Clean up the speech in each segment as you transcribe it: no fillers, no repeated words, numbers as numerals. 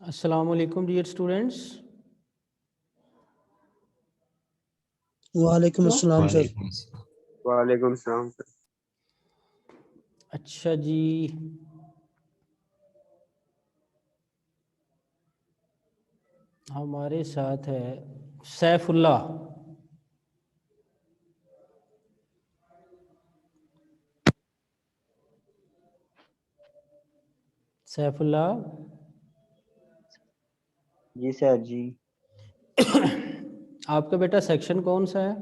अस्सलाम वालेकुम dear students. वालेकुम अस्सलाम सर। वालेकुम सलाम सर। अच्छा जी, हमारे साथ है सैफुल्लाह। सैफुल्लाह, जी सर जी। आपका बेटा सेक्शन कौन सा है?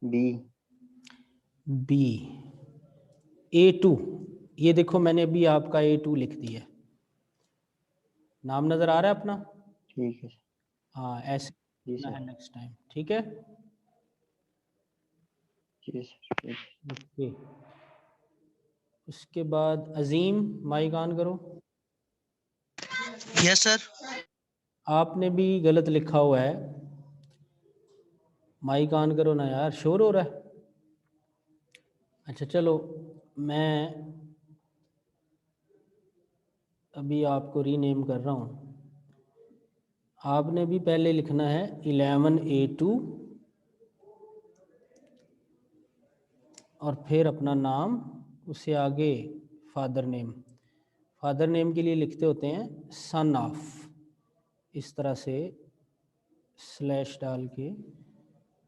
बी। बी। A2। ये देखो मैंने अभी आपका A2 लिख दिया है। नाम नज़र आ रहा है अपना? ठीक है। हाँ, ऐसे जी लिखना है सर। नेक्स्ट टाइम, ठीक है? जी सर। ओके। उसके बाद अजीम, माइक ऑन करो। Yes sir. आपने भी गलत लिखा हुआ है, माइक ऑन करो ना यार, शोर हो रहा है। अच्छा चलो, मैं अभी आपको रीनेम कर रहा हूँ। आपने भी पहले लिखना है 11A2 और फिर अपना नाम, उससे आगे फादर नेम। फादर नेम के लिए लिखते होते हैं सन ऑफ, इस तरह से स्लैश डाल के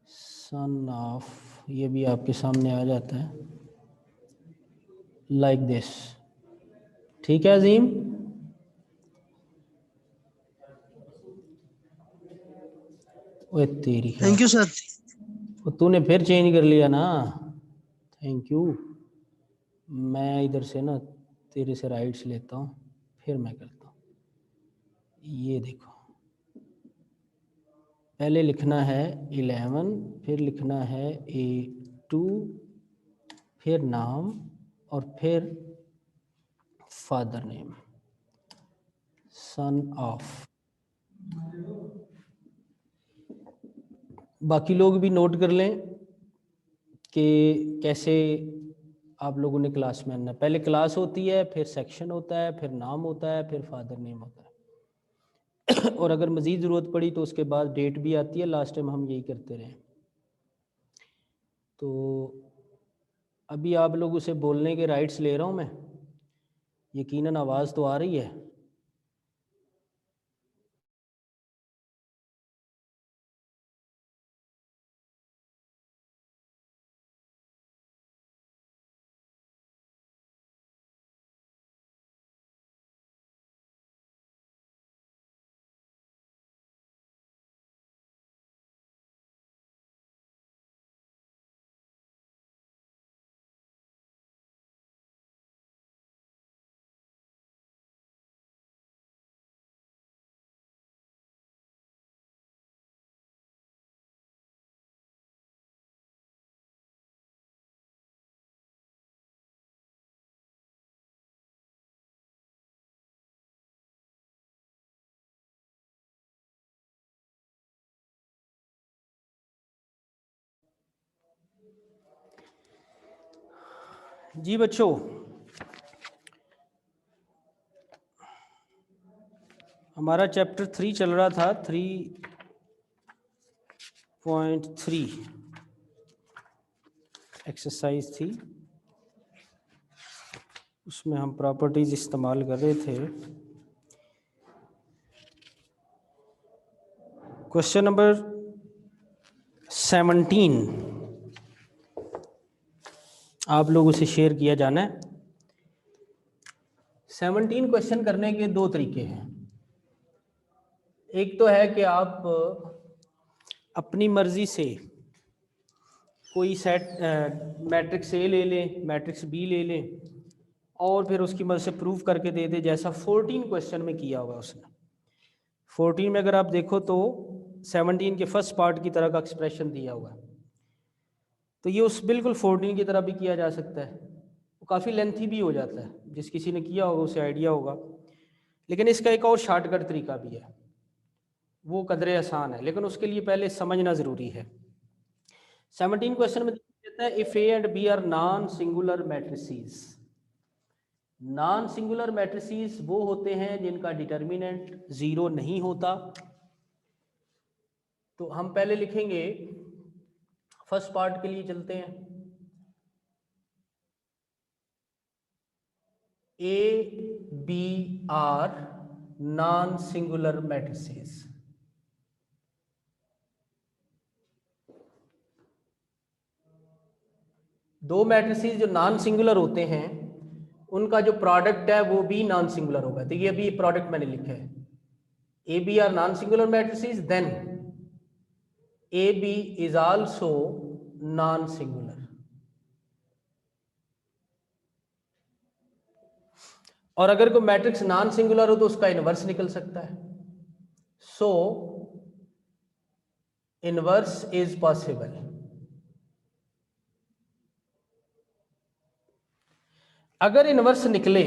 सन ऑफ, ये भी आपके सामने आ जाता है लाइक दिस। ठीक है अजीम? ओए तेरी खैर, थैंक यू सर। वो तूने फिर चेंज कर लिया ना। Thank you. मैं इधर से ना तेरे से राइट्स लेता हूँ, फिर मैं करता हूँ। ये देखो, पहले लिखना है 11, फिर लिखना है A2, फिर नाम और फिर फादर नेम, सन ऑफ। बाकी लोग भी नोट कर लें कि कैसे आप लोगों ने क्लास में आना है। पहले क्लास होती है, फिर सेक्शन होता है, फिर नाम होता है, फिर फादर नेम होता है। और अगर मज़ीद ज़रूरत पड़ी तो उसके बाद डेट भी आती है। लास्ट टाइम हम यही करते रहे। तो अभी आप लोगों से बोलने के राइट्स ले रहा हूँ मैं, यकीनन आवाज़ तो आ रही है। जी बच्चों, हमारा चैप्टर 3 चल रहा था, 3.3 एक्सरसाइज थी। उसमें हम प्रॉपर्टीज इस्तेमाल कर रहे थे। क्वेश्चन नंबर 17 आप लोगों से शेयर किया जाना है। 17 क्वेश्चन करने के दो तरीके हैं। एक तो है कि आप अपनी मर्जी से कोई सेट मैट्रिक्स ए ले लें, मैट्रिक्स बी ले लें और फिर उसकी मदद से प्रूव करके दे दे, जैसा 14 क्वेश्चन में किया हुआ उसने। 14 में अगर आप देखो तो 17 के फर्स्ट पार्ट की तरह का एक्सप्रेशन दिया हुआ है। तो ये उस बिल्कुल 14 की तरह भी किया जा सकता है। वो काफ़ी लेंथी भी हो जाता है, जिस किसी ने किया होगा उसे आइडिया होगा। लेकिन इसका एक और शार्टकट तरीका भी है, वो कदरे आसान है, लेकिन उसके लिए पहले समझना ज़रूरी है। 17 क्वेश्चन में कहता है if A and B are non singular matrices, non singular matrices वो होते हैं जिनका डिटर्मिनेंट 0 नहीं होता। तो हम पहले लिखेंगे, फर्स्ट पार्ट के लिए चलते हैं। A B are non singular matrices. दो मैट्रिसेस जो नॉन सिंगुलर होते हैं उनका जो प्रोडक्ट है वो भी नॉन सिंगुलर होगा। तो ये अभी प्रोडक्ट मैंने लिखा है, A B are non singular matrices, then A B is also non singular. और अगर कोई मैट्रिक्स नॉन सिंगुलर हो तो उसका इनवर्स निकल सकता है। सो इनवर्स इज पॉसिबल। अगर इनवर्स निकले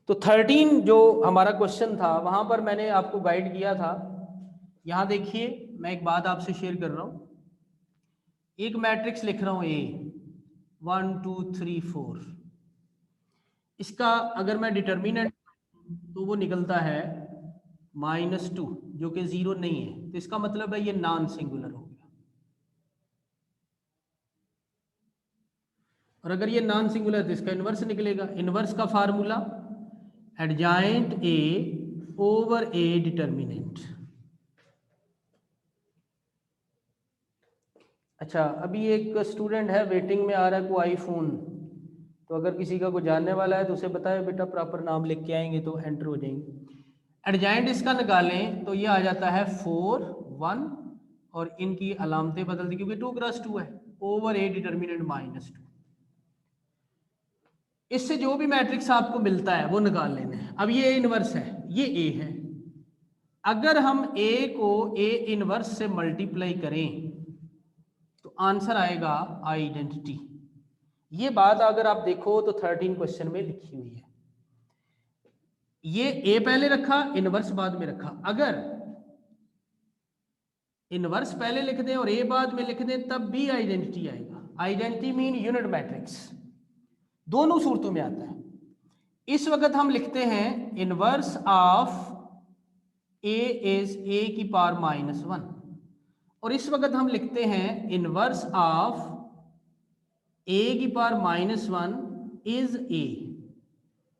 तो 13 जो हमारा क्वेश्चन था वहां पर मैंने आपको गाइड किया था। यहां देखिए, मैं एक बात आपसे शेयर कर रहा हूं। एक मैट्रिक्स लिख रहा हूं ए 1 2 3 4। इसका अगर मैं डिटर्मिनेंट तो वो निकलता है -2, जो कि 0 नहीं है। तो इसका मतलब है ये नॉन सिंगुलर हो गया। और अगर ये नॉन सिंगुलर है तो इसका इनवर्स निकलेगा। इनवर्स का formula adjoint A over A determinant. अच्छा, अभी एक स्टूडेंट है वेटिंग में आ रहा है कोई आईफोन। तो अगर किसी का कोई जानने वाला है तो उसे बताए बेटा प्रॉपर नाम लिख के आएंगे तो एंटर हो जाएंगे। एडजॉइंट इसका निकालें तो ये आ जाता है 4 1 और इनकी अलामतें बदल दी क्योंकि 2 × 2 है, ओवर ए डिटर्मिनेंट -2। इससे जो भी मैट्रिक्स आपको मिलता है वो निकाल लेना है। अब ये इनवर्स है, ये ए है। अगर हम ए को ए इनवर्स से मल्टीप्लाई करें तो आंसर आएगा आइडेंटिटी। ये बात अगर आप देखो तो 13 क्वेश्चन में लिखी हुई है। ये ए पहले रखा, इनवर्स बाद में रखा। अगर इनवर्स पहले लिख दें और ए बाद में लिख दें तब भी आइडेंटिटी आएगा। आइडेंटिटी मीन यूनिट मैट्रिक्स, दोनों सूरतों में आता है। इस वक्त हम लिखते हैं inverse of A is a की पावर -1 और इस वक्त हम लिखते हैं इनवर्स ऑफ ए की पावर -1 इज ए।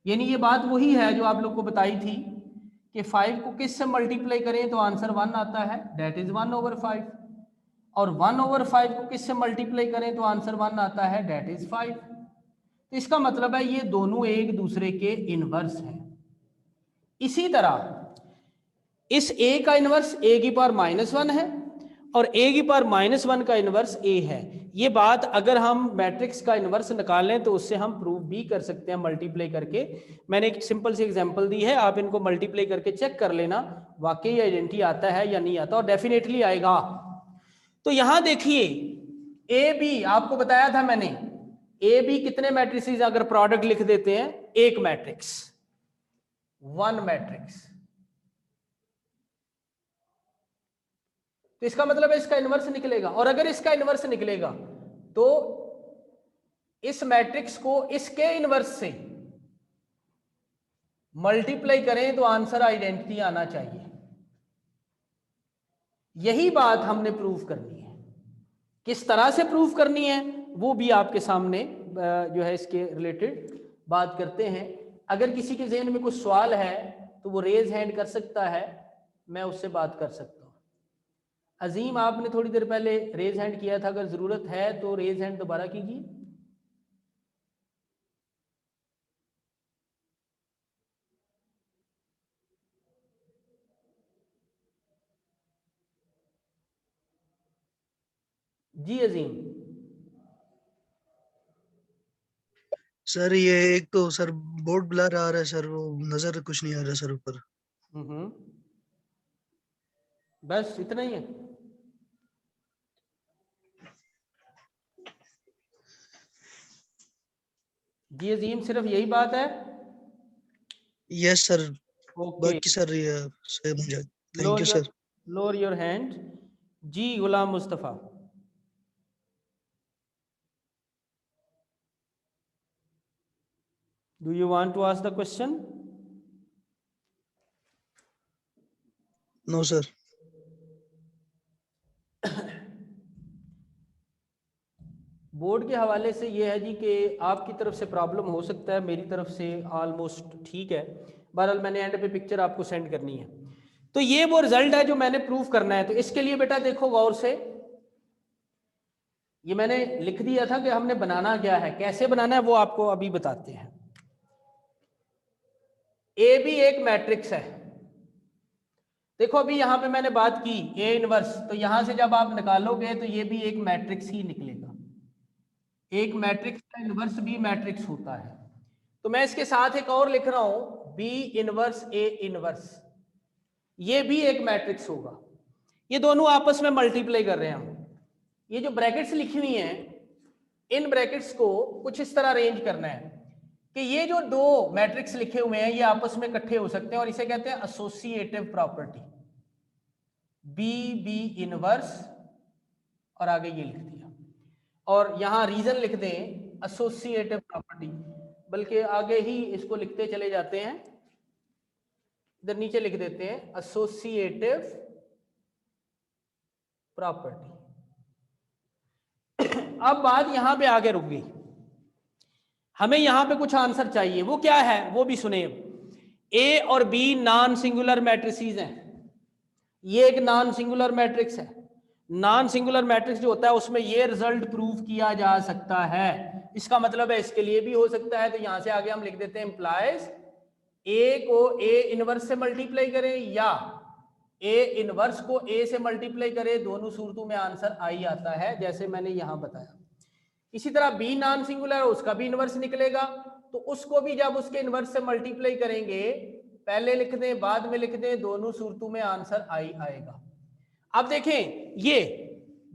यानी ये बात वही है जो आप लोग को बताई थी कि 5 को किस से मल्टीप्लाई करें तो आंसर 1 आता है, डेट इज 1/5। और 1/5 को किस से मल्टीप्लाई करें तो आंसर 1 आता है, डेट इज 5। तो इसका मतलब है ये दोनों एक दूसरे के इनवर्स हैं। इसी तरह इस a का इनवर्स a की पावर -1 है और a की पावर -1 का इनवर्स a है। ये बात अगर हम मैट्रिक्स का इनवर्स निकालें तो उससे हम प्रूव भी कर सकते हैं मल्टीप्लाई करके। मैंने एक सिंपल सी एग्जांपल दी है, आप इनको मल्टीप्लाई करके चेक कर लेना वाकई आइडेंटिटी आता है या नहीं आता, और डेफिनेटली आएगा। तो यहां देखिए ए बी आपको बताया था मैंने, ए बी कितने मैट्रिसेस अगर प्रोडक्ट लिख देते हैं, एक मैट्रिक्स, 1 मैट्रिक्स। तो इसका मतलब है इसका इनवर्स निकलेगा। और अगर इसका इनवर्स निकलेगा तो इस मैट्रिक्स को इसके इनवर्स से मल्टीप्लाई करें तो आंसर आइडेंटिटी आना चाहिए। यही बात हमने प्रूव करनी है। किस तरह से प्रूव करनी है वो भी आपके सामने जो है इसके रिलेटेड बात करते हैं। अगर किसी के ज़हन में कुछ सवाल है तो वो रेज हैंड कर सकता है, मैं उससे बात कर सकता हूँ। अजीम, आपने थोड़ी देर पहले रेज हैंड किया था, अगर ज़रूरत है तो रेज हैंड दोबारा कीजिए। जी अजीम। सर ये एक तो सर बोर्ड ब्लर आ रहा है सर, वो नजर कुछ नहीं आ रहा सर ऊपर। बस इतना ही है। जी अजीम, सिर्फ यही बात है। यस सर, ओके, बाकी सर ये सही मुझे। Thank you sir. Lower your hand. जी Ghulam Mustafa. Do you want to ask the question? No sir. Board के हवाले से ये है जी कि आपकी तरफ से प्रॉब्लम हो सकता है, मेरी तरफ से ऑलमोस्ट ठीक है। बहरहाल मैंने एंड पे पिक्चर आपको सेंड करनी है। तो ये वो रिजल्ट है जो मैंने प्रूफ करना है। तो इसके लिए बेटा देखो गौर से, ये मैंने लिख दिया था कि हमने बनाना क्या है, कैसे बनाना है वो आपको अभी बताते हैं। ए भी एक मैट्रिक्स है। देखो अभी यहां पे मैंने बात की ए इनवर्स, तो यहां से जब आप निकालोगे तो ये भी एक मैट्रिक्स ही निकलेगा। एक मैट्रिक्स का इनवर्स भी मैट्रिक्स होता है। तो मैं इसके साथ एक और लिख रहा हूं बी इनवर्स ए इनवर्स, ये भी एक मैट्रिक्स होगा। ये दोनों आपस में मल्टीप्लाई कर रहे हैं हम। ये जो ब्रैकेट्स लिखी हुई हैं, इन ब्रैकेट्स को कुछ इस तरह अरेंज करना है कि ये जो दो मैट्रिक्स लिखे हुए हैं ये आपस में इकट्ठे हो सकते हैं, और इसे कहते हैं associative property. B B inverse और आगे ये लिख दिया, और यहां रीजन लिख दें एसोसिएटिव प्रॉपर्टी, बल्कि आगे ही इसको लिखते चले जाते हैं, इधर नीचे लिख देते हैं एसोसिएटिव प्रॉपर्टी। अब बात यहां पे आगे रुक गई, हमें यहां पे कुछ आंसर चाहिए, वो क्या है वो भी सुने। ए और बी नॉन सिंगुलर मैट्रिसेस हैं। ये एक नॉन सिंगुलर मैट्रिक्स है। नॉन सिंगुलर मैट्रिक्स जो होता है उसमें ये रिजल्ट प्रूव किया जा सकता है। इसका मतलब है इसके लिए भी हो सकता है। तो यहां से आगे हम लिख देते हैं इंप्लाइज ए को ए इनवर्स से मल्टीप्लाई करें या ए इनवर्स को ए से मल्टीप्लाई करें, दोनों सूरतों में आंसर आई आता है, जैसे मैंने यहां बताया। इसी तरह बी नॉन सिंगुलर है, उसका भी इनवर्स निकलेगा, तो उसको भी जब उसके इनवर्स से मल्टीप्लाई करेंगे, पहले लिख दें बाद में लिख दें, दोनों सूरतों में आंसर आई आएगा। अब देखें ये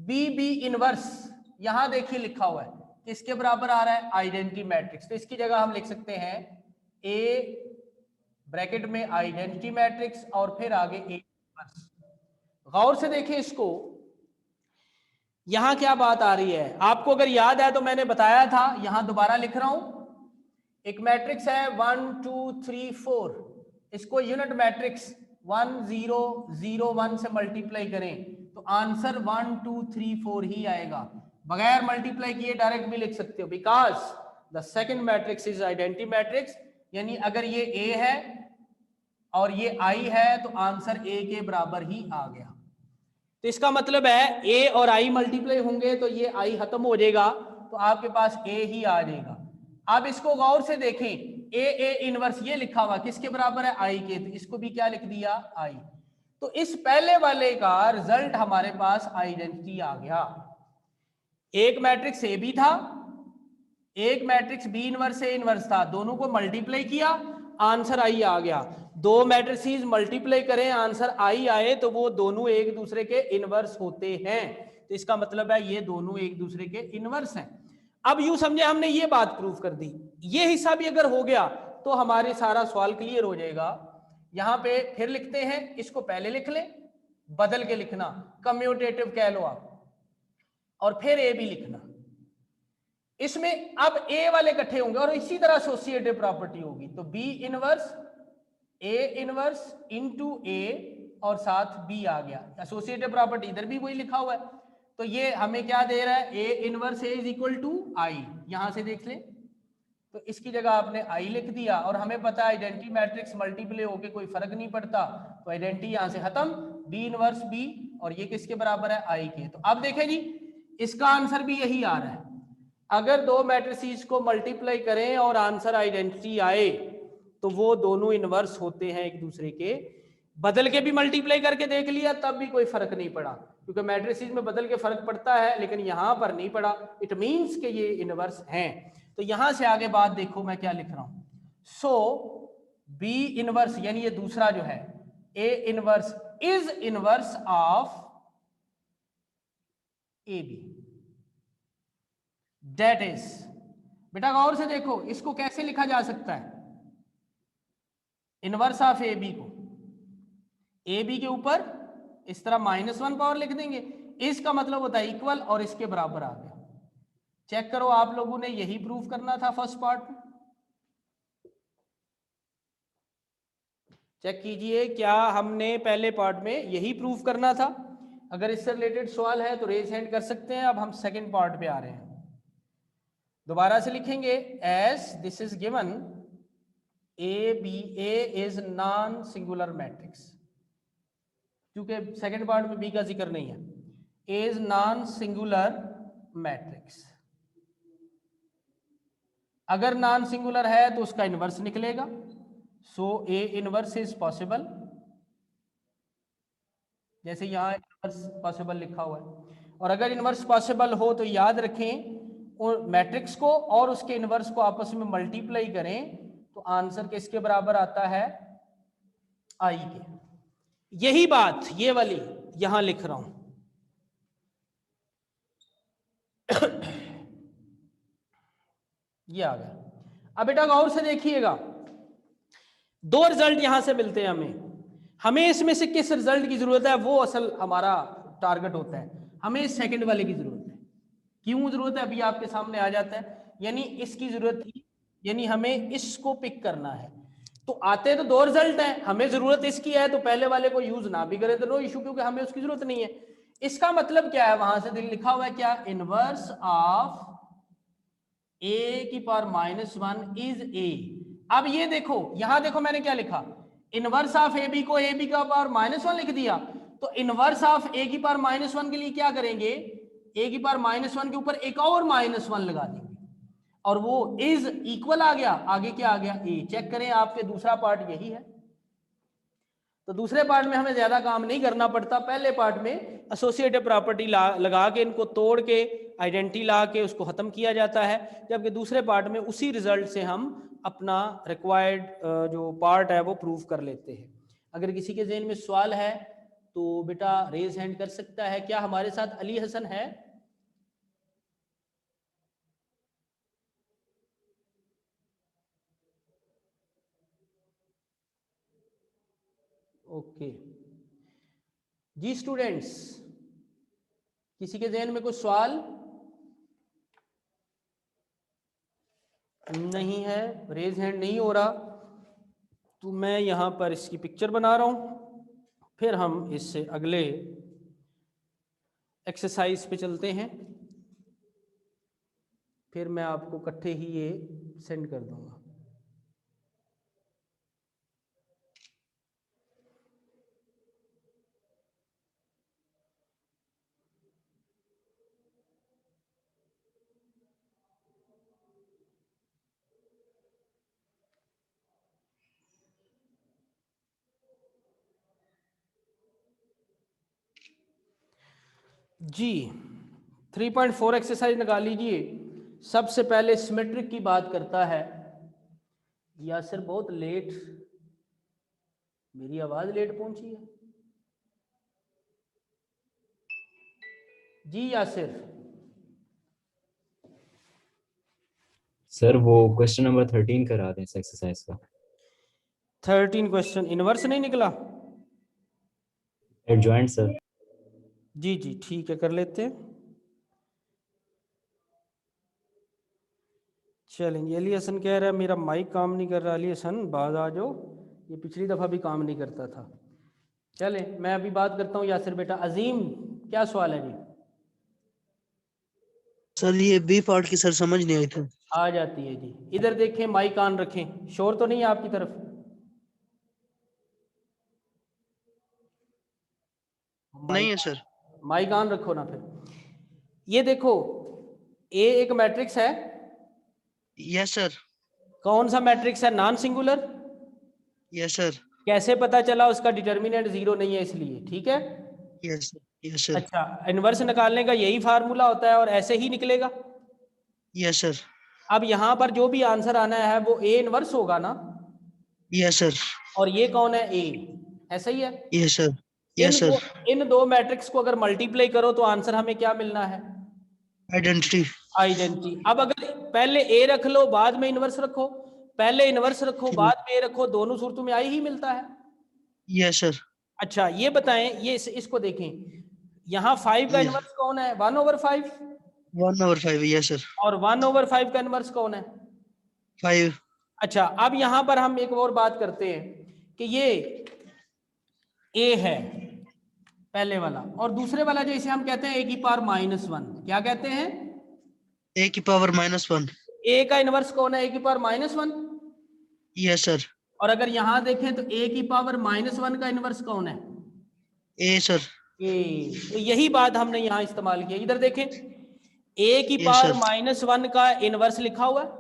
बी बी इनवर्स यहां देखिए लिखा हुआ है, किसके बराबर आ रहा है, आइडेंटिटी मैट्रिक्स। तो इसकी जगह हम लिख सकते हैं ए ब्रैकेट में आइडेंटिटी मैट्रिक्स और फिर आगे ए इनवर्स। गौर से देखें इसको, यहां क्या बात आ रही है आपको अगर याद है तो मैंने बताया था, यहां दोबारा लिख रहा हूं। एक मैट्रिक्स है 1 2 3 4, इसको यूनिट मैट्रिक्स 1 0 0 1 से मल्टीप्लाई करें तो आंसर 1 2 3 4 ही आएगा। बगैर मल्टीप्लाई किए डायरेक्ट भी लिख सकते हो, because the second matrix is identity matrix. यानी अगर ये ए है और ये आई है तो आंसर ए के बराबर ही आ गया। तो इसका मतलब है ए और आई मल्टीप्लाई होंगे तो ये आई खत्म हो जाएगा, तो आपके पास ए ही आ जाएगा। अब इसको गौर से देखें, ए इनवर्स ये लिखा हुआ किसके बराबर है, आई के, तो इसको भी क्या लिख दिया, आई। तो इस पहले वाले का रिजल्ट हमारे पास आइडेंटिटी आ गया। एक मैट्रिक्स ए बी था, एक matrix B inverse A inverse था, दोनों को मल्टीप्लाई किया आंसर आई आ गया। दो मैट्रिसेस मल्टीप्लाई करें आंसर आई आए तो वो दोनों एक दूसरे के इनवर्स होते हैं। तो इसका मतलब है ये दोनों एक दूसरे के इनवर्स हैं। अब यूं समझे हमने ये बात प्रूफ कर दी, ये हिस्सा भी अगर हो गया तो हमारे सारा सवाल क्लियर हो जाएगा। यहां पे फिर लिखते हैं, इसको पहले लिख लें, बदल के लिखना, कम्यूटेटिव कह लो आप, और फिर ए भी लिखना। इसमें अब ए वाले इकट्ठे होंगे और इसी तरह एसोसिएटिव प्रॉपर्टी होगी। तो B inverse A inverse into A और साथ बी आ गया। एसोसिएटिव प्रॉपर्टी इधर भी वही लिखा हुआ है, तो ये हमें क्या दे रहा है, A inverse A is equal to I. यहां से देख लें तो इसकी जगह आपने आई लिख दिया, और हमें पता है आइडेंटिटी मैट्रिक्स मल्टीप्लाई होके कोई फर्क नहीं पड़ता, तो आइडेंटिटी यहां से खत्म, बी इनवर्स बी, और ये किसके बराबर है, आई के। तो अब देखें जी इसका आंसर भी यही आ रहा है। अगर दो मैट्रिसेस को मल्टीप्लाई करें और आंसर आइडेंटिटी आए तो वो दोनों इनवर्स होते हैं एक दूसरे के। बदल के भी मल्टीप्लाई करके देख लिया तब भी कोई फर्क नहीं पड़ा, क्योंकि मैट्रिसेस में बदल के फर्क पड़ता है लेकिन यहां पर नहीं पड़ा। इट मींस कि ये इनवर्स हैं। तो यहां से आगे बात देखो मैं क्या लिख रहा हूं। सो बी इनवर्स यानी ये दूसरा जो है A inverse is inverse of A B. That is, बेटा गौर से देखो इसको कैसे लिखा जा सकता है, इनवर्स ऑफ ए बी को ए बी के ऊपर इस तरह -1 पावर लिख देंगे, इसका मतलब होता है इक्वल, और इसके बराबर आ गया। चेक करो, आप लोगों ने यही प्रूफ करना था फर्स्ट पार्ट में। चेक कीजिए क्या हमने पहले पार्ट में यही प्रूफ करना था। अगर इससे रिलेटेड सवाल है तो रेज हैंड कर सकते हैं। अब हम सेकंड पार्ट पे आ रहे हैं। दोबारा से लिखेंगे, as this is given A is non singular matrix, क्योंकि सेकंड पार्ट में बी का जिक्र नहीं है। इज नॉन सिंगुलर मैट्रिक्स, अगर नॉन सिंगुलर है तो उसका इनवर्स निकलेगा। So A inverse is possible, जैसे यहाँ इनवर्स पॉसिबल लिखा हुआ है। और अगर इनवर्स पॉसिबल हो तो याद रखें, और मैट्रिक्स को और उसके इनवर्स को आपस में मल्टीप्लाई करें तो आंसर किसके बराबर आता है, आई के। यही बात ये वाली यहां लिख रहा हूं। ये आ गया। अब बेटा गौर से देखिएगा, दो रिजल्ट यहां से मिलते हैं हमें इसमें से किस रिजल्ट की जरूरत है वो असल हमारा टारगेट होता है। हमें सेकंड वाले की जरूरत है। क्यों जरूरत है अभी आपके सामने आ जाता है। यानी इसकी जरूरत थी, यानी हमें इसको पिक करना है। तो आते तो दो रिजल्ट है, हमें जरूरत इसकी है तो पहले वाले को यूज ना भी करें तो नो इशू, क्योंकि हमें उसकी जरूरत नहीं है। इसका मतलब क्या है, वहां से लिखा हुआ है क्या, इनवर्स ऑफ ए की पावर -1 इज ए। अब ये देखो, यहां देखो मैंने क्या लिखा, इनवर्स ऑफ ए बी को ए बी का पावर -1 लिख दिया। तो इनवर्स ऑफ ए की पावर -1 के लिए क्या करेंगे, ए की पावर -1 के ऊपर एक और -1 लगा देंगे और वो इज इक्वल आ गया। आगे क्या आ गया, ए। चेक करें आपके दूसरा पार्ट यही है। तो दूसरे पार्ट में हमें ज्यादा काम नहीं करना पड़ता। पहले पार्ट में एसोसिएटिव प्रॉपर्टी लगा के, इनको तोड़ के, आइडेंटिटी ला के उसको खत्म किया जाता है, जबकि दूसरे पार्ट में उसी रिजल्ट से हम अपना रिक्वायर्ड जो पार्ट है वो प्रूव कर लेते हैं। अगर किसी के ज़हन में सवाल है तो बेटा रेज हैंड कर सकता है। क्या हमारे साथ अली हसन है? ओके जी स्टूडेंट्स, किसी के ज़हन में कुछ सवाल नहीं है, रेज हैंड नहीं हो रहा, तो मैं यहाँ पर इसकी पिक्चर बना रहा हूँ। फिर हम इससे अगले एक्सरसाइज पे चलते हैं। फिर मैं आपको इकट्ठे ही ये सेंड कर दूंगा। जी 3.4 एक्सरसाइज निकाल लीजिए। सबसे पहले सिमेट्रिक की बात करता है। यासिर बहुत लेट, मेरी आवाज लेट पहुंची है जी यासिर। सर वो क्वेश्चन नंबर 13 करा दें इस एक्सरसाइज का। 13 क्वेश्चन इनवर्स नहीं निकला? Adjoint sir. जी जी ठीक है, कर लेते हैं। चलेंगे। अली हसन कह रहा है मेरा माइक काम नहीं कर रहा। अली हसन बाज आ जाओ, ये पिछली दफ़ा भी काम नहीं करता था। चले मैं अभी बात करता हूँ यासिर बेटा। अजीम क्या सवाल है जी? सर ये बी पार्ट की सर समझ नहीं आई थी। आ जाती है जी। इधर देखें, माइक ऑन रखें, शोर तो नहीं है आपकी तरफ? नहीं है सर। माइक ऑन रखो ना। फिर ये देखो, ए एक मैट्रिक्स है। Yes sir. कौन सा मैट्रिक्स है? Non singular. Yes sir. कैसे पता चला? उसका डिटर्मिनेंट 0 नहीं है इसलिए, ठीक है। Yes yes sir. अच्छा, इनवर्स निकालने का यही फार्मूला होता है और ऐसे ही निकलेगा। Yes sir. अब यहाँ पर जो भी आंसर आना है वो ए इनवर्स होगा ना। Yes sir. और ये कौन है? ए। ऐसा ही है। Yes sir. Yes sir. इन दो मैट्रिक्स को अगर मल्टीप्लाई करो तो आंसर हमें क्या मिलना है? आइडेंटिटी। आइडेंटिटी। अब अगर पहले ए रख लो बाद में इनवर्स रखो, पहले इनवर्स रखो बाद में ए रखो, दोनों सूरतों में आई ही मिलता है। Yes sir. अच्छा ये बताएं, ये इसको देखें, यहाँ 5 का इनवर्स कौन है? 1/5। 1/5। Yes sir. और 1/5 का इनवर्स कौन है? 5। अच्छा अब यहाँ पर हम एक और बात करते हैं कि ये ए है पहले वाला, और दूसरे वाला जो इसे हम कहते हैं ए की पावर -1, क्या कहते हैं? ए की पावर -1। ए का इनवर्स कौन है? ए की पावर -1। Yes sir. और अगर यहां देखें तो ए की पावर -1 का इनवर्स कौन है? ए सर। ए। तो यही बात हमने यहां इस्तेमाल की। इधर देखें, ए की यस पावर सर। -1 का इनवर्स लिखा हुआ है,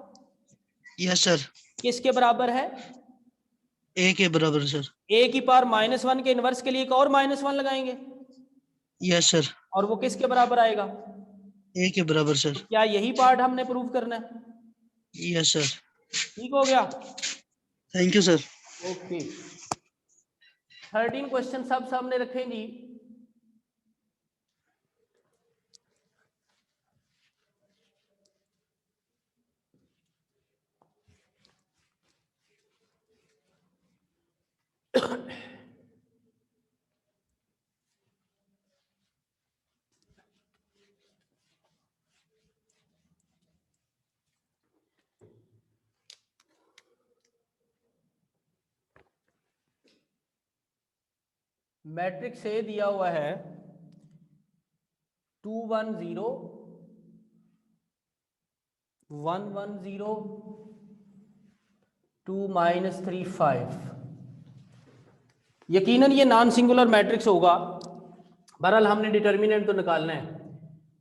यस सर। किसके बराबर है? ए के बराबर सर। ए की पावर -1 के इनवर्स के लिए एक और -1 लगाएंगे, यस सर। और वो किसके बराबर आएगा? ए के बराबर सर। क्या यही पार्ट हमने प्रूव करना है? Yes sir. ठीक हो गया? Thank you sir. Okay, 13 question सब सामने रखें जी। मैट्रिक्स ए दिया हुआ है 2 1 0 1 1 0 2 -3 5। यकीनन ये नॉन सिंगुलर मैट्रिक्स होगा। बहरहाल हमने डिटर्मिनेंट तो निकालना है।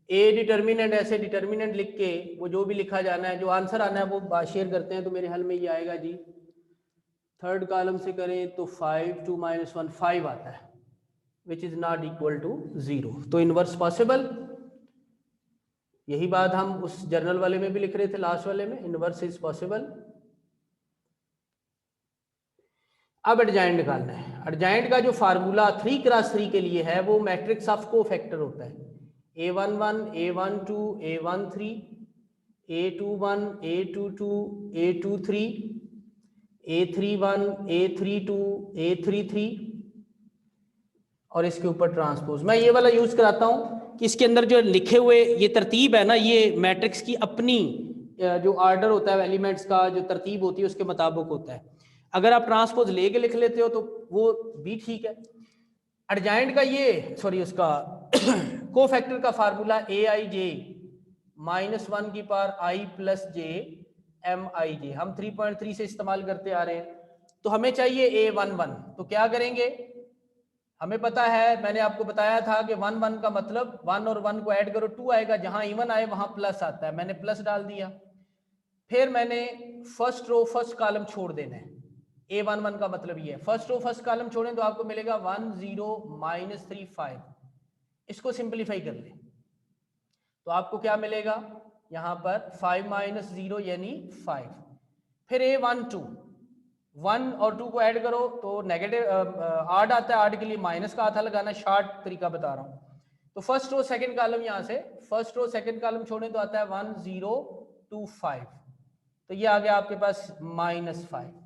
ए डिटर्मिनेंट, ऐसे डिटर्मिनेंट लिख के वो जो भी लिखा जाना है, जो आंसर आना है वो शेयर करते हैं। तो मेरे हल में ये आएगा जी, थर्ड कॉलम से करें तो 5 2 -1 5 आता है, which is not equal to 0। तो इनवर्स पॉसिबल। यही बात हम उस जर्नल वाले में भी लिख रहे थे, लास्ट वाले में, इनवर्स इज पॉसिबल। अब एडजाइंट निकालना है। एडजाइंट का जो फार्मूला 3x3 के लिए है वो मैट्रिक्स ऑफ कोफैक्टर होता है। A11 A12 A13 A21 A22 A23 A31 A32 A33 और इसके ऊपर ट्रांसपोज। मैं ये वाला यूज कराता हूं कि इसके अंदर जो लिखे हुए ये तरतीब है ना, ये मैट्रिक्स की अपनी जो ऑर्डर होता है एलिमेंट्स का, जो तरतीब होती है उसके मुताबिक होता है। अगर आप ट्रांसपोज लेके लिख लेते हो तो वो भी ठीक है। एडजाइंट का ये उसका कोफैक्टर का फार्मूला AIJ -1 की पावर I + J MIJ हम 3.3 से इस्तेमाल करते आ रहे हैं। तो हमें चाहिए A11। तो क्या करेंगे? हमें पता है, मैंने आपको बताया था कि 1 1 का मतलब 1 और 1 को ऐड करो 2 आएगा, जहां इवन आए वहां प्लस आता है, मैंने प्लस डाल दिया। फिर मैंने फर्स्ट रो फर्स्ट कॉलम छोड़ देना है। A11 का मतलब ये है, फर्स्ट रो फर्स्ट कॉलम छोड़ें तो आपको मिलेगा 1 0 -3 5। इसको सिंप्लीफाई कर ले तो आपको क्या मिलेगा? यहां पर 5 -0 यानी 5। फिर A12 1 और 2 को ऐड करो तो नेगेटिव आड आता है, आड के लिए माइनस का हाथा लगाना, शॉर्ट तरीका बता रहा हूं। तो फर्स्ट रो सेकंड कॉलम, यहां से फर्स्ट रो सेकंड कॉलम छोड़ें तो आता है 1 0 2 5। तो ये आ गया आपके पास -5।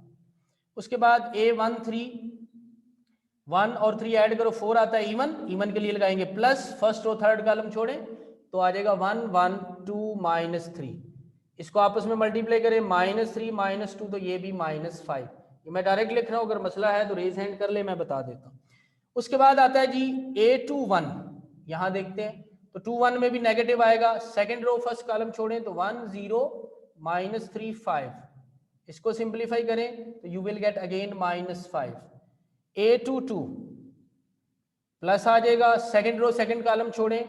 उसके बाद A13 1 और 3 ऐड करो 4 आता है इवन, इवन के लिए लगाएंगे plus, first row third column छोड़ें तो आ जाएगा 1 1 2 -3। इसको आपस में मल्टीप्लाई करें -3 -2 तो ये भी -5। ये मैं डायरेक्ट लिख रहा हूं, अगर मसला है तो रेज हैंड कर ले, मैं बता देता हूं। उसके बाद आता है जी A21, यहां देखते हैं तो 2 1 में भी नेगेटिव आएगा, सेकंड रो फर्स्ट कॉलम छोड़ें तो 1 0 -3 5। इसको सिंप्लीफाई करें तो you will get again -5। A22 plus आ जाएगा, सेकंड रो सेकंड कॉलम छोड़ें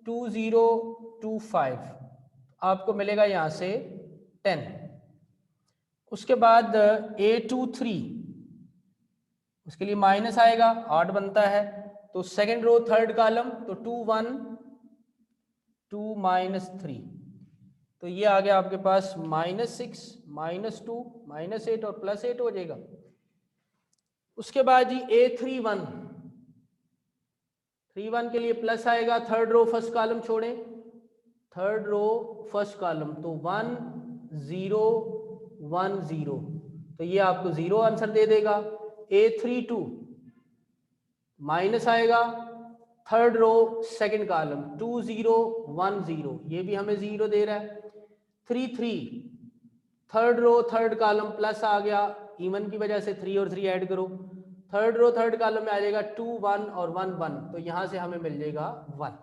2 0 2 5, आपको मिलेगा यहां से 10। उसके बाद A23 उसके लिए माइनस आएगा, 8 बनता है, तो सेकंड रो थर्ड कॉलम तो 2 1 2 -3, तो ये आ गया आपके पास -6 -2 -8 और +8 हो जाएगा। उसके बाद जी A31 3 1 के लिए प्लस आएगा, थर्ड रो फर्स्ट कॉलम छोड़ें, थर्ड रो फर्स्ट कॉलम तो 1 0 1 0, तो ये आपको 0 आंसर दे देगा। A32 माइनस आएगा, थर्ड रो सेकंड कॉलम 2 0 1 0, ये भी हमें 0 दे रहा है। 3 3 third row third column plus आ गया, इवन की वजह से 3 और 3 ऐड करो, थर्ड रो थर्ड कॉलम में आ जाएगा 2 1 और 1 1, तो यहाँ से हमें मिल जाएगा 1।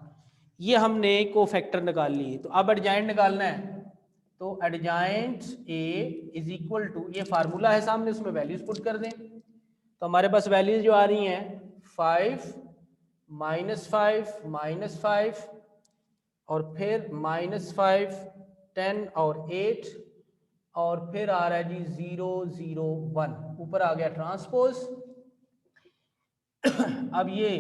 ये हमने कोफैक्टर निकाल लिए। तो अब एडजाइंट निकालना है, तो adjoint A is equal to, ये फार्मूला है सामने, उसमें वैल्यूज पुट कर दें। तो हमारे पास वैल्यूज जो आ रही हैं 5 -5 -5 और फिर -5 10 और 8 और फिर आ रहा है जी 0 0 1, ऊपर आ गया ट्रांसपोज। अब ये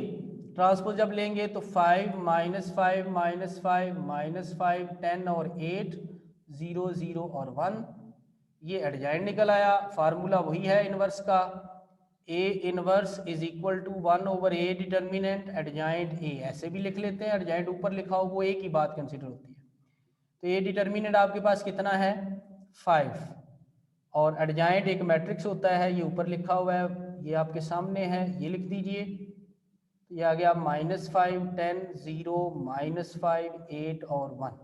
ट्रांसपोज जब लेंगे तो 5 -5 -5 10 और 8 0 0 और 1, ये एडजाइंट निकल आया। फार्मूला वही है इनवर्स का, A inverse is equal to 1/a determinant adjoint A, ऐसे भी लिख लेते हैं, एडजाइंट ऊपर लिखा हो वो एक ही बात कंसिडर होती है। तो ये डिटर्मिनेंट आपके पास कितना है 5, और एडजाइंट एक मैट्रिक्स होता है, ये ऊपर लिखा हुआ है, ये आपके सामने है, ये लिख दीजिए। ये आ गया -5 10 0 -5 8 और 1।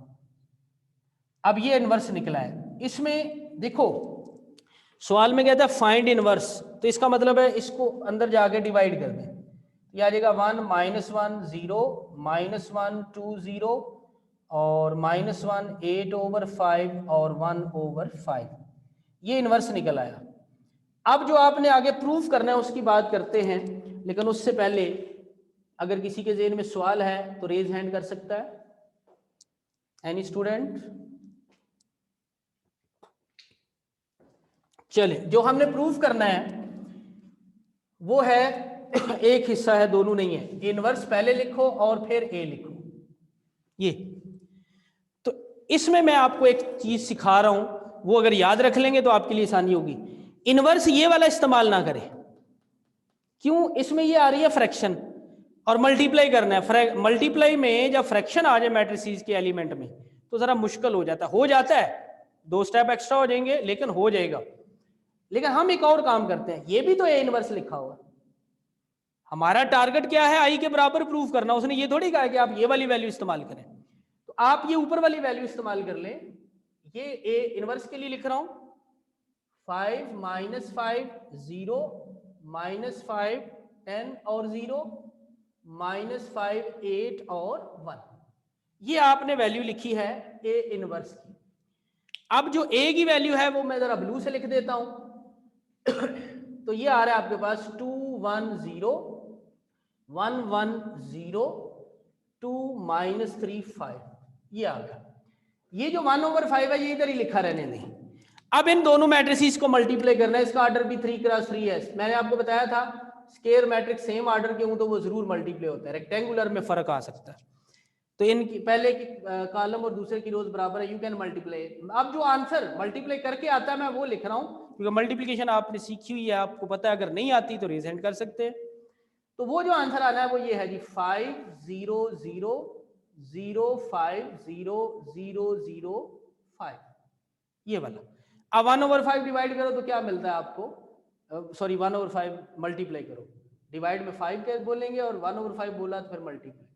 अब ये इनवर्स निकला है। इसमें देखो सवाल में कहता है फाइंड इनवर्स, तो इसका मतलब है इसको अंदर जाके डिवाइड कर दें। ये आ जाएगा 1 -1 0 -1 2 0 और -1 8/5 और 1/5, ये इनवर्स निकल आया। अब जो आपने आगे प्रूफ करना है उसकी बात करते हैं, लेकिन उससे पहले अगर किसी के ज़हन में सवाल है तो रेज हैंड कर सकता है। Any student? चले, जो हमने प्रूफ करना है वो है एक हिस्सा है, दोनों नहीं है। इनवर्स पहले लिखो और फिर ए लिखो। ये तो इसमें मैं आपको एक चीज सिखा रहा हूं, वो अगर याद रख लेंगे तो आपके लिए आसानी होगी। इनवर्स ये वाला इस्तेमाल ना करें। क्यों? इसमें ये आ रही है फ्रैक्शन और मल्टीप्लाई करना है। मल्टीप्लाई में जब फ्रैक्शन आ जाए मैट्रिसेस के एलिमेंट में तो जरा मुश्किल हो जाता है, 2 स्टेप एक्स्ट्रा हो जाएंगे लेकिन हो जाएगा। लेकिन हम एक और काम करते हैं, ये भी तो ए इनवर्स लिखा हुआ, हमारा टारगेट क्या है? आई के बराबर प्रूफ करना। उसने ये थोड़ी कहा कि आप ये वाली वैल्यू इस्तेमाल करें, तो आप ये ऊपर वाली वैल्यू इस्तेमाल कर लें। ये ए इनवर्स के लिए लिख रहा हूं 5 -5 0 -5 10 और 0 -5 8 और 1, ये आपने वैल्यू लिखी है ए इनवर्स की। अब जो ए की वैल्यू है वो मैं जरा ब्लू से लिख देता हूं। तो ये आ रहा है आपके पास 2 1 0 1 1 0 2 -3 5, ये आ गया। ये जो 1/5 है ये इधर ही लिखा रहने दें। अब इन दोनों मैट्रिसेस को मल्टीप्लाई करना है, इसका ऑर्डर भी 3x3 है। मैंने आपको बताया था स्क्वायर मैट्रिक्स सेम ऑर्डर के हों तो वो जरूर मल्टीप्लाई होता है, रेक्टेंगुलर में फर्क आ सकता है। तो इनकी पहले की कॉलम और दूसरे की रोज बराबर है, यू कैन मल्टीप्लाई। अब जो आंसर मल्टीप्लाई करके आता है मैं वो लिख रहा हूं, क्योंकि मल्टीप्लिकेशन आपने सीखी हुई है, आपको पता है। अगर नहीं आती तो रेज हैंड कर सकते हैं। तो वो जो आंसर आना है वो ये है जी 5 0 0 0 5 0 0 0 5, ये वाला। अब 1/5 डिवाइड करो तो क्या मिलता है आपको? सॉरी 1/5 मल्टीप्लाई करो, डिवाइड में 5 के बोलेंगे और 1/5 बोला तो फिर मल्टीप्लाई,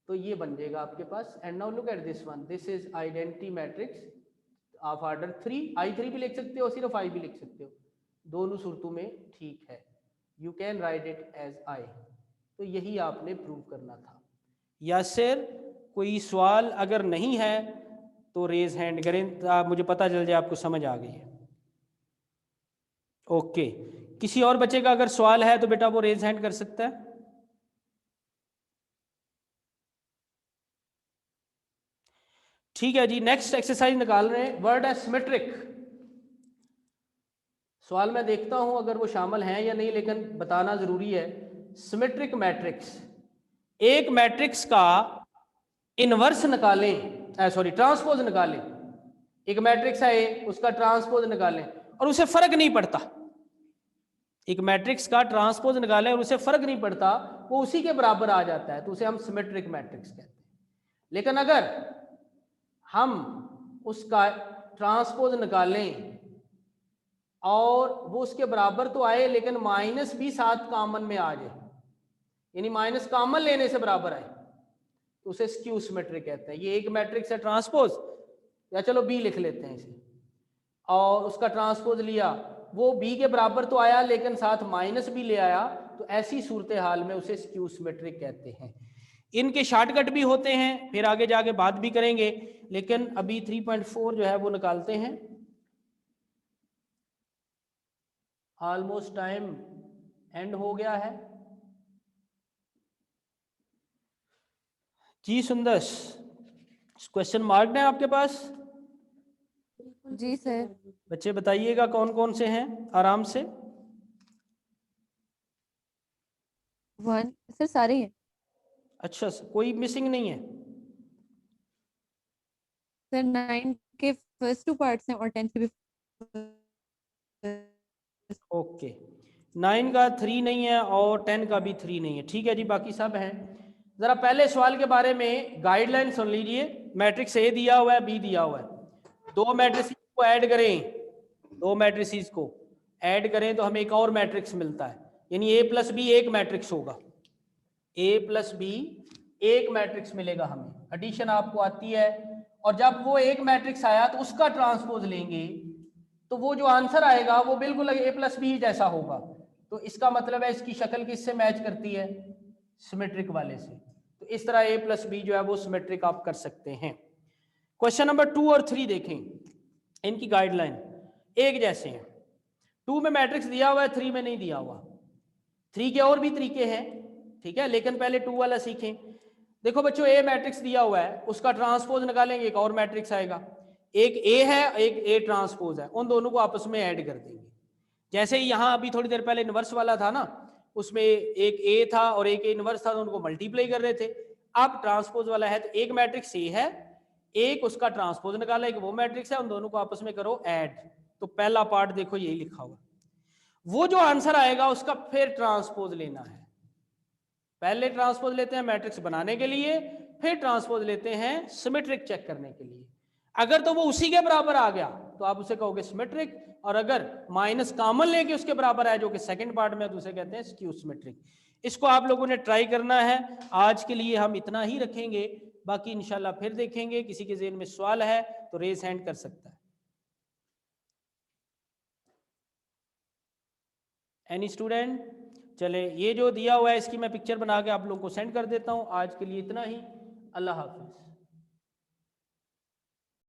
तो ये बन जाएगा आपके पास। And now look at this one, this is identity matrix of order 3। I3 भी लिख सकते हो, सिर्फ I भी लिख सकते हो, दोनों सूरतों में ठीक है। You can write it as I। तो यही आपने प्रूव करना था। यासिर, कोई सवाल अगर नहीं है तो रेज हैंड करें, तो आप मुझे पता चल जाए आपको समझ आ गई है। ओके, किसी और बच्चे का अगर सवाल है तो बेटा वो रेज हैंड कर सकता है। ठीक है जी, नेक्स्ट एक्सरसाइज निकाल रहे हैं, वर्ड है सिमेट्रिक। सवाल मैं देखता हूं अगर वो शामिल हैं या नहीं, लेकिन बताना जरूरी है। सिमेट्रिक मैट्रिक्स, एक मैट्रिक्स का इनवर्स निकालें, सॉरी ट्रांसपोज निकालें। एक मैट्रिक्स है ए, उसका ट्रांसपोज निकालें और उसे फर्क नहीं पड़ता। एक मैट्रिक्स का ट्रांसपोज निकालें और उसे फर्क नहीं पड़ता, वो उसी के बराबर आ जाता है, तो उसे हम सिमेट्रिक मैट्रिक्स कहते हैं। लेकिन अगर हम उसका ट्रांसपोज निकालें और वो उसके बराबर तो आए लेकिन माइनस भी साथ कॉमन में आ जाए, यानी माइनस कॉमन लेने से बराबर आए, तो उसे स्क्यू सिमेट्रिक कहते हैं। ये एक मैट्रिक्स है ट्रांसपोज, या चलो बी लिख लेते हैं इसे, और उसका ट्रांसपोज लिया वो बी के बराबर तो आया लेकिन साथ माइनस भी ले आया, तो ऐसी सूरत हाल में उसे स्क्यू सिमेट्रिक कहते हैं। इनके शॉर्टकट भी होते हैं, फिर आगे जाके बात भी करेंगे, लेकिन अभी 3.4 जो है वो निकालते हैं। ऑलमोस्ट टाइम एंड हो गया है जी। सुंदर, क्वेश्चन मार्क है आपके पास? जी सर। बच्चे बताइएगा कौन कौन से हैं, आराम से। 1 सर, सारे हैं अच्छा, कोई मिसिंग नहीं है? सर। 9 के फर्स्ट 2 पार्ट्स हैं और 10 के भी। ओके, 9 का 3 नहीं है और 10 का भी 3 नहीं है, ठीक है जी, बाकी सब हैं। जरा पहले सवाल के बारे में गाइडलाइन सुन लीजिए। मैट्रिक्स ए दिया हुआ है, बी दिया हुआ है, दो मैट्रिक्स को ऐड करें, दो मैट्रिक्स को ऐड करें तो हमें एक और मैट्रिक्स मिलता है, यानी ए प्लस बी एक मैट्रिक्स होगा, ए प्लस बी एक मैट्रिक्स मिलेगा हमें। एडिशन आपको आती है, और जब वो एक मैट्रिक्स आया तो उसका ट्रांसपोज लेंगे तो वो जो आंसर आएगा वो बिल्कुल ए प्लस बी जैसा होगा। तो इसका मतलब है इसकी शक्ल किससे मैच करती है? सिमेट्रिक वाले से। तो इस तरह ए प्लस बी जो है वो सिमेट्रिक आप कर सकते हैं। क्वेश्चन नंबर 2 और 3 देखें, इनकी गाइडलाइन एक जैसे हैं। 2 में मैट्रिक्स दिया हुआ है, 3 में नहीं दिया हुआ। 3 के और भी तरीके हैं, ठीक है, लेकिन पहले 2 वाला सीखें। देखो बच्चों, ए मैट्रिक्स दिया हुआ है, उसका ट्रांसपोज निकालेंगे, एक और मैट्रिक्स आएगा। एक ए है, एक ए ट्रांसपोज है, उन दोनों को आपस में ऐड कर देंगे। जैसे यहां अभी थोड़ी देर पहले इनवर्स वाला था ना, उसमें एक ए था और एक इनवर्स था, तो उनको मल्टीप्लाई कर रहे थे। अब ट्रांसपोज वाला है, तो एक मैट्रिक्स ए है, एक उसका ट्रांसपोज निकाला, एक वो मैट्रिक्स है, उन दोनों को आपस में करो ऐड। तो पहला पार्ट देखो यही लिखा हुआ, वो जो आंसर आएगा उसका फिर ट्रांसपोज लेना है। पहले ट्रांसपोज लेते हैं मैट्रिक्स बनाने के लिए, फिर ट्रांसपोज लेते हैं सिमेट्रिक चेक करने के लिए। अगर तो वो उसी के बराबर आ गया तो आप उसे कहोगे सिमेट्रिक, और अगर माइनस कॉमन लेके उसके बराबर आए, जो कि सेकंड पार्ट में, तो उसे कहते हैं स्क्यू सिमेट्रिक। इसको आप लोगों ने ट्राई करना है। आज के लिए हम इतना ही रखेंगे, बाकी इंशाल्लाह फिर देखेंगे। किसी के ज़हन में सवाल है तो रेज हैंड कर सकता है। Any student? चले, ये जो दिया हुआ है इसकी मैं पिक्चर बना के आप लोगों को सेंड कर देता हूँ। आज के लिए इतना ही, अल्लाह हाफिज।